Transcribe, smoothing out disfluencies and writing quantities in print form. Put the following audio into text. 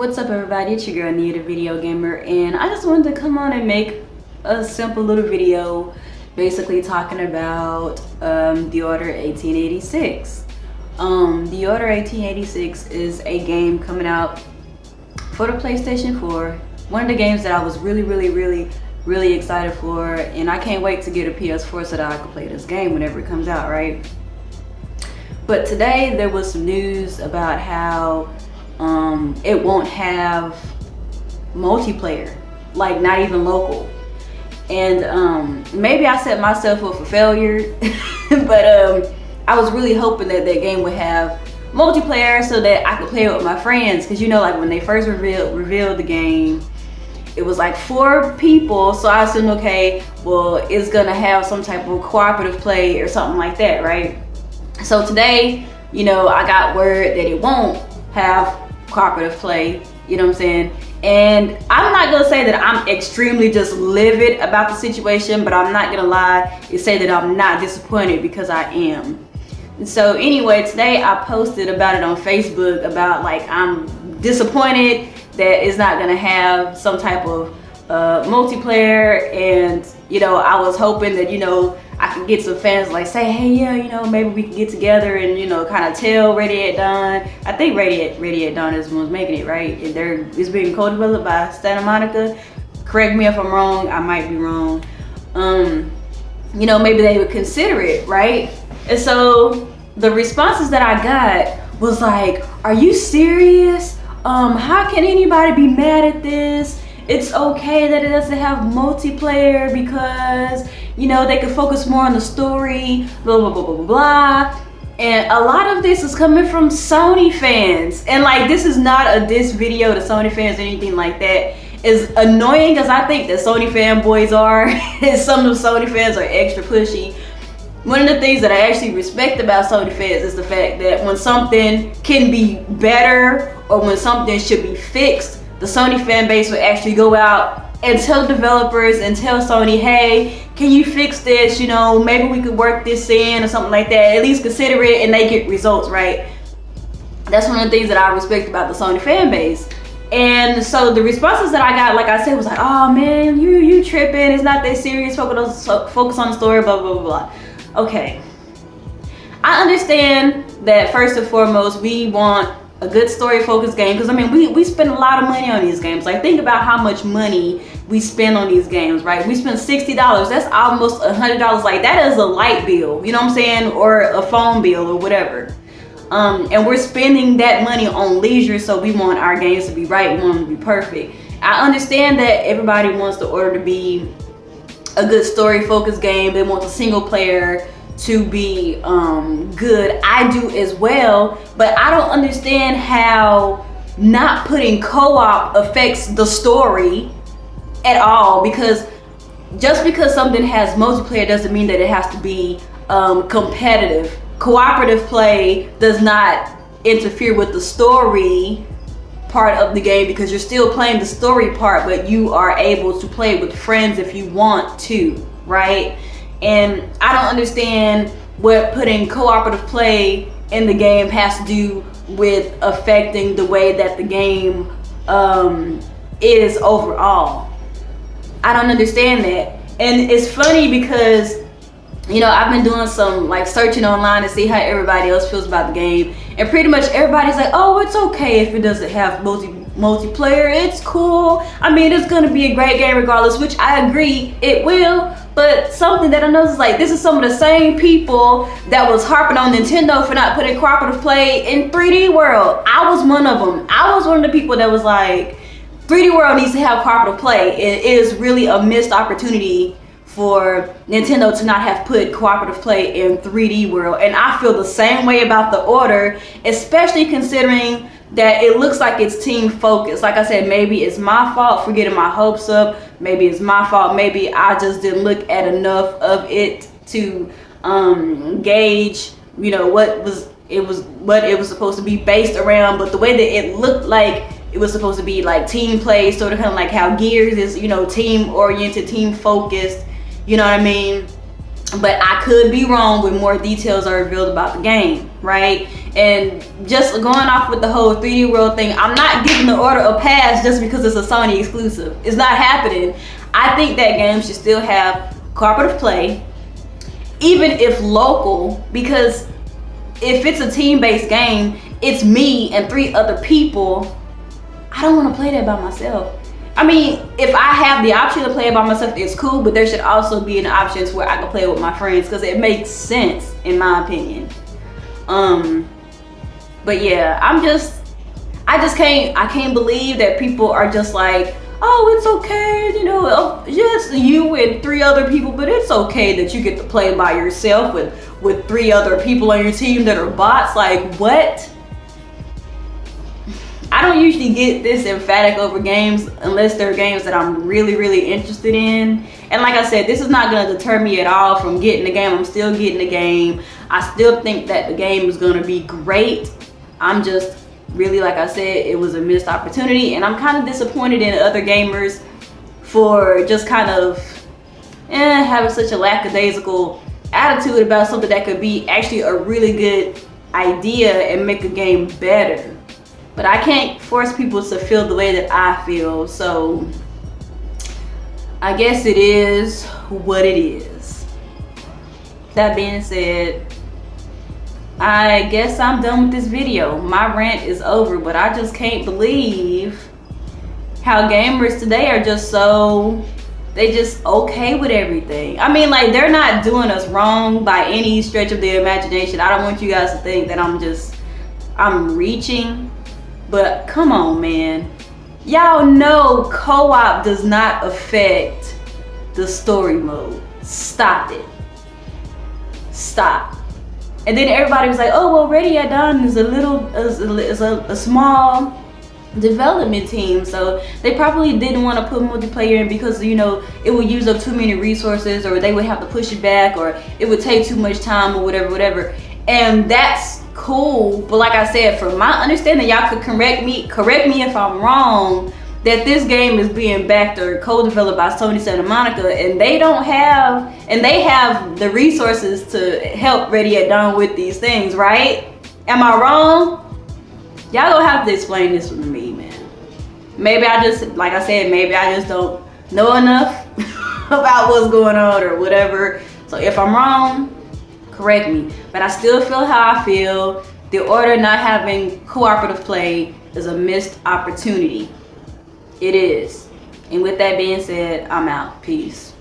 What's up everybody, it's your girl Nia the Video Gamer, and I just wanted to come on and make a simple little video basically talking about The Order 1886. The Order 1886 is a game coming out for the PlayStation 4. One of the games that I was really excited for, and I can't wait to get a PS4 so that I can play this game whenever it comes out, right? But today there was some news about how it won't have multiplayer, like not even local. And maybe I set myself up for failure, but I was really hoping that that game would have multiplayer so that I could play it with my friends. Cause you know, like when they first revealed the game, it was like 4 people. So I assumed, okay, well, it's gonna have some type of cooperative play or something like that, right? So today, you know, I got word that it won't have cooperative play, you know what I'm saying? And I'm not gonna say that I'm extremely just livid about the situation, but I'm not gonna lie and say that I'm not disappointed, because I am. And so anyway, today I posted about it on Facebook about like I'm disappointed that it's not gonna have some type of multiplayer, and you know, I was hoping that, you know, I could get some fans like say, hey, yeah, you know, maybe we can get together and, you know, kind of tell Ready at Dawn. I think Ready at Dawn is the one's making it, right? And it's being co-developed by Santa Monica. Correct me if I'm wrong, I might be wrong. You know, maybe they would consider it, right? And so the responses that I got was like, are you serious? How can anybody be mad at this? It's okay that it doesn't have multiplayer because, you know, they could focus more on the story, blah, blah, blah, blah, blah, blah. And a lot of this is coming from Sony fans. And like, this is not a diss video to Sony fans or anything like that. As annoying as I think that Sony fanboys are, and some of the Sony fans are extra pushy, one of the things that I actually respect about Sony fans is the fact that when something can be better or when something should be fixed, the Sony fan base would actually go out and tell developers and tell Sony, hey, can you fix this? You know, maybe we could work this in or something like that. At least consider it, and they get results, right? That's one of the things that I respect about the Sony fan base. And so the responses that I got, like I said, was like, oh man, you tripping. It's not that serious. Focus on the story, blah, blah, blah, blah. Okay. I understand that first and foremost, we want a good story focused game, because I mean we spend a lot of money on these games. Like, think about how much money we spend on these games, right? We spend $60. That's almost $100. Like, that is a light bill, you know what I'm saying, or a phone bill or whatever. And we're spending that money on leisure, so we want our games to be right, we want them to be perfect. I understand that everybody wants The Order to be a good story focused game. They want the single player to be good. I do as well, but I don't understand how not putting co-op affects the story at all, because just because something has multiplayer doesn't mean that it has to be competitive. Cooperative play does not interfere with the story part of the game, because you're still playing the story part, but you are able to play with friends if you want to, right? And I don't understand what putting cooperative play in the game has to do with affecting the way that the game is overall. I don't understand that. And it's funny because, you know, I've been doing some like searching online to see how everybody else feels about the game, and pretty much everybody's like, oh, it's okay if it doesn't have multiplayer, it's cool. I mean, it's gonna be a great game regardless, which I agree, it will. But something that I noticed is like, this is some of the same people that was harping on Nintendo for not putting cooperative play in 3D World. I was one of them. I was one of the people that was like, 3D World needs to have cooperative play. It is really a missed opportunity for Nintendo to not have put cooperative play in 3D World. And I feel the same way about The Order, especially considering that it looks like it's team focused. Like I said, maybe it's my fault for getting my hopes up. Maybe it's my fault. Maybe I just didn't look at enough of it to gauge, you know, what it was supposed to be based around. But the way that it looked like it was supposed to be like team play, sort of kind of like how Gears is, you know, team oriented, team focused. You know what I mean? but I could be wrong when more details are revealed about the game, right? And just going off with the whole 3D World thing, I'm not giving The Order a pass just because it's a Sony exclusive. It's not happening. I think that game should still have cooperative play, even if local, because if it's a team-based game, it's me and 3 other people. I don't want to play that by myself. I mean, if I have the option to play it by myself, it's cool, but there should also be an option where I can play with my friends, because it makes sense in my opinion. But yeah, I can't believe that people are just like, oh, it's okay, you know, just you and 3 other people, but it's okay that you get to play by yourself with 3 other people on your team that are bots. Like, what? I don't usually get this emphatic over games unless they're games that I'm really, really interested in. And like I said, this is not going to deter me at all from getting the game. I'm still getting the game. I still think that the game is going to be great. I'm just really, like I said, it was a missed opportunity. And I'm kind of disappointed in other gamers for just kind of having such a lackadaisical attitude about something that could be actually a really good idea and make a game better. But I can't force people to feel the way that I feel, so I guess it is what it is. That being said, I guess I'm done with this video. My rant is over, but I just can't believe how gamers today are just so, they just okay with everything. I mean, like, they're not doing us wrong by any stretch of the imagination. I don't want you guys to think that I'm reaching. But come on, man. Y'all know co-op does not affect the story mode. Stop it. Stop. And then everybody was like, oh, well, Ready at Dawn is a small development team, so they probably didn't want to put multiplayer in because, you know, it would use up too many resources, or they would have to push it back, or it would take too much time, or whatever. And that's cool, but like I said, from my understanding, y'all could correct me if I'm wrong, that this game is being backed or co-developed by Sony Santa Monica, and they have the resources to help Ready at Dawn with these things, right? Am I wrong? Y'all gonna have to explain this one to me, man. Maybe I just, like I said, maybe I just don't know enough about what's going on or whatever. So if I'm wrong, correct me. But I still feel how I feel. The Order not having cooperative play is a missed opportunity. It is. And with that being said, I'm out. Peace.